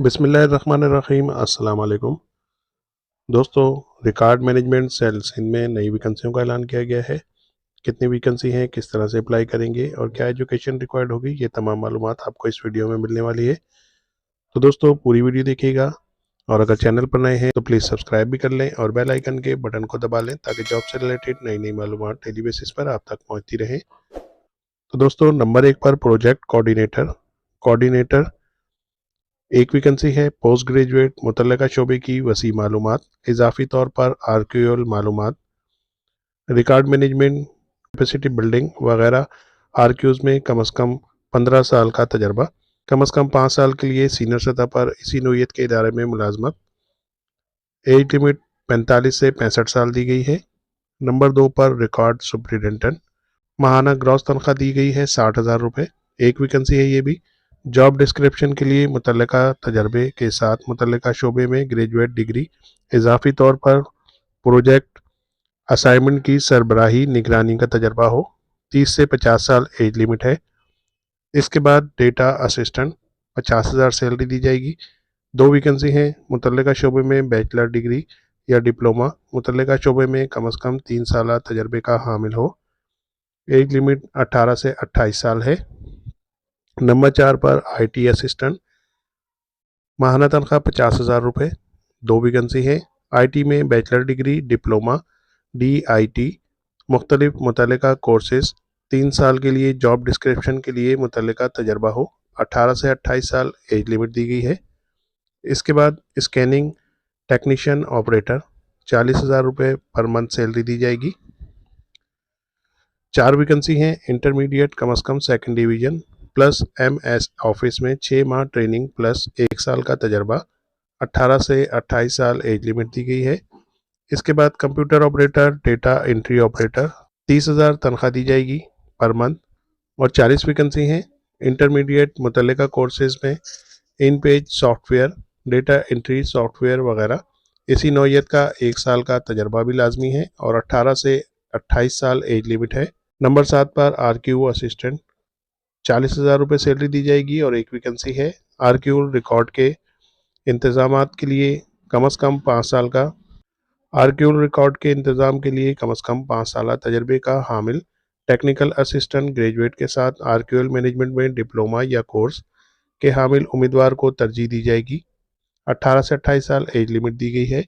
बिस्मिल्लाहिर्रहमानिर्रहीम। अस्सलाम वालेकुम दोस्तों। रिकॉर्ड मैनेजमेंट सेल्स इनमें नई वैकेंसियों का ऐलान किया गया है। कितनी वैकेंसी हैं, किस तरह से अप्लाई करेंगे और क्या एजुकेशन रिक्वायर्ड होगी, ये तमाम मालूमात आपको इस वीडियो में मिलने वाली है। तो दोस्तों पूरी वीडियो देखिएगा और अगर चैनल पर नए हैं तो प्लीज़ सब्सक्राइब भी कर लें और बेल आइकन के बटन को दबा लें ताकि जॉब से रिलेटेड नई नई मालूमात डेली बेसिस पर आप तक पहुँचती रहें। तो दोस्तों नंबर 1 पर प्रोजेक्ट कोऑर्डिनेटर एक वैकेंसी है। पोस्ट ग्रेजुएट मुतल्लिका शोबे की वसी मालूमात, इजाफी तौर पर आर्क्यूएल मालूमात, रिकॉर्ड मैनेजमेंट, कैपेसिटी बिल्डिंग वगैरह। आरक्यूज़ में कम अज़ कम 15 साल का तजर्बा, कम अज़ कम 5 साल के लिए सीनियर सतह पर इसी नौइयत के इदारे में मुलाजमत। एज लिमिट 45 से 65 साल दी गई है। नंबर 2 पर रिकॉर्ड सुपरिटेंडेंट, माहाना ग्रॉस तनख्वाह दी गई है 60,000 रुपये। एक वैकेंसी है ये भी। जॉब डिस्क्रिप्शन के लिए मुतल्लिका तजर्बे के साथ मुतल्लिका शोबे में ग्रेजुएट डिग्री, इजाफी तौर पर प्रोजेक्ट असाइनमेंट की सरबराही निगरानी का तजर्बा हो। 30 से 50 साल एज लिमिट है। इसके बाद डेटा असिस्टेंट 50,000 सैलरी दी जाएगी। 2 वैकेंसी हैं। मुतल्लिका शोबे में बैचलर डिग्री या डिप्लोमा, मुतल्लिका शोबे में कम अज़ कम 3 साल तजर्बे का हामिल हो। एज लिमिट 18 से 28 साल है। नंबर 4 पर IT असिस्टेंट, माहाना तनख्वाह 50,000 रुपये। 2 वैकेंसी है। IT में बैचलर डिग्री, डिप्लोमा, DIT, मुख्तलिफ मुतल्लिका कोर्सेज, 3 साल के लिए। जॉब डिस्क्रिप्शन के लिए मुतल्लिका तजर्बा हो। 18 से 28 साल एज लिमिट दी गई है। इसके बाद स्कैनिंग टेक्नीशियन ऑपरेटर 40,000 रुपये पर मंथ सैलरी दी जाएगी। 4 वैकेंसी हैं। इंटरमीडिएट कम अज़ कम second division plus MS office में 6 माह ट्रेनिंग प्लस 1 साल का तजर्बा। 18 से 28 साल एज लिमिट दी गई है। इसके बाद computer operator, data entry operator 30,000 तनख्वाह दी जाएगी पर मंथ। और 40 वैकेंसी हैं। इंटरमीडिएट मुतल्लिका कोर्सेज में इन page software, data entry software वगैरह। इसी नौइयत का 1 साल का तजर्बा भी लाजमी है और 18 से 28 साल एज लिमिट है। नंबर 7 पर RQ असिस्टेंट 40,000 रुपये सैलरी दी जाएगी और एक वैकेंसी है। RQ रिकॉर्ड के इंतजामात के लिए कम अज़ कम 5 साल का आरक्यूल रिकॉर्ड के इंतज़ाम के लिए कम अज़ कम 5 साल तजर्बे का हामिल टेक्निकल असिस्टेंट ग्रेजुएट के साथ आरक्यूएल मैनेजमेंट में डिप्लोमा या कोर्स के हामिल उम्मीदवार को तरजीह दी जाएगी। 18 से 28 साल एज लिमिट दी गई है।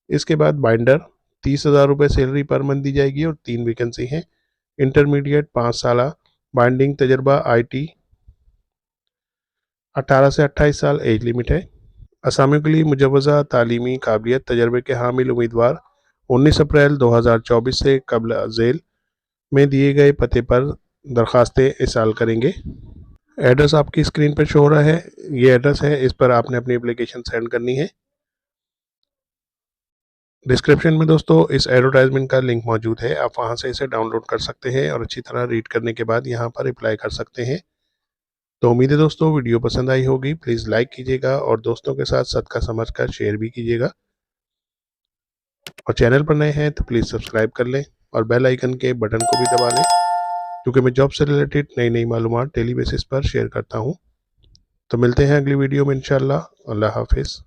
इसके बाद बाइंडर 30,000 रुपये सैलरी पर मंथ दी जाएगी और 3 वैकेंसी हैं। इंटरमीडिएट 5 साल बाइंडिंग तजर्बा IT, 18 से 28 साल एज लिमिट है। असामियों के लिए मुजवज़ा तालीमी काबिलियत तजर्बे के हामिल उम्मीदवार 19 अप्रैल 2024 से कबल अज़ेल में दिए गए पते पर दरख्वास्तें इरसाल करेंगे। एड्रेस आपकी स्क्रीन पर शो हो रहा है, ये एड्रेस है, इस पर आपने अपनी एप्लीकेशन सेंड करनी है। डिस्क्रिप्शन में दोस्तों इस एडवर्टाइजमेंट का लिंक मौजूद है, आप वहां से इसे डाउनलोड कर सकते हैं और अच्छी तरह रीड करने के बाद यहां पर अप्लाई कर सकते हैं। तो उम्मीद है दोस्तों वीडियो पसंद आई होगी। प्लीज़ लाइक कीजिएगा और दोस्तों के साथ सदका समझकर शेयर भी कीजिएगा। और चैनल पर नए हैं तो प्लीज़ सब्सक्राइब कर लें और बेल आइकन के बटन को भी दबा लें, क्योंकि मैं जॉब से रिलेटेड नई नई मालूमात डेली बेसिस पर शेयर करता हूँ। तो मिलते हैं अगली वीडियो में इंशाल्लाह। अल्लाह हाफिज़।